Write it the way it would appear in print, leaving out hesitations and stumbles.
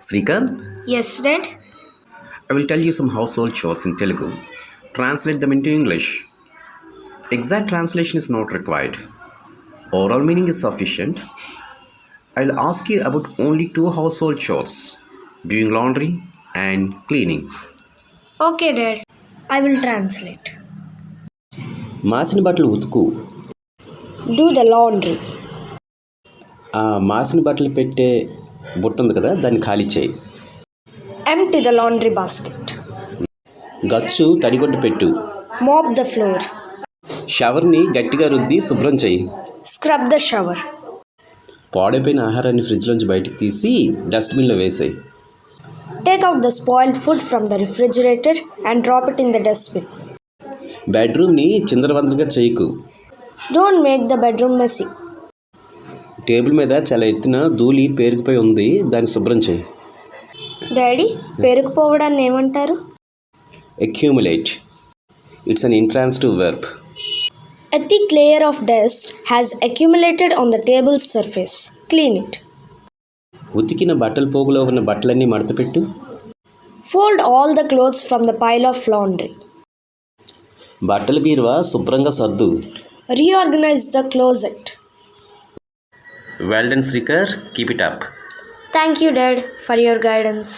Srikant, Yes, Dad. I will tell you some household chores in Telugu. Translate them into English. Exact translation is not required. Oral meaning is sufficient. I'll ask you about only two household chores doing laundry and cleaning. Okay, Dad. I will translate. మాసిన బట్టలు ఉతుకు. Do the laundry. ఆ మాసిన బట్టలు పెట్టే బుట్ట ఉంది కదా, దాన్ని ఖాళీ చేయి. Empty the laundry basket. గచ్చు తడిగొడ్డు పెట్టు. Mop the floor. షవర్ని గట్టిగా రుద్ది శుభ్రం చేయి. Scrub the shower. పాడైపోయిన ఆహారాన్ని ఫ్రిడ్జ్లోంచి బయటికి తీసి డస్ట్బిన్లో వేసేయి. Take out the spoiled food from the refrigerator and drop it in the dustbin. బెడ్రూమ్ని చిందరవందరగా చేయకు. Don't make the bedroom messy. Table మీద చాలా ఎత్తున ధూళి పేరుకుపోయి ఉంది, దాన్ని శుభ్రం చేయి. డాడీ, పేరుకుపోవడాన్ని ఏమంటారు? Accumulate. It's an intransitive verb. A thick layer of dust has accumulated on the table's surface. Clean it. ఉతికిన బట్టల పోగులో ఉన్న బట్టలన్నీ మడతపెట్టు. Fold all the clothes from the pile of laundry. బట్టల బీరువా శుభ్రంగా సర్దు. Reorganize the closet. Well done Srikar, keep it up. Thank you, Dad, for your guidance.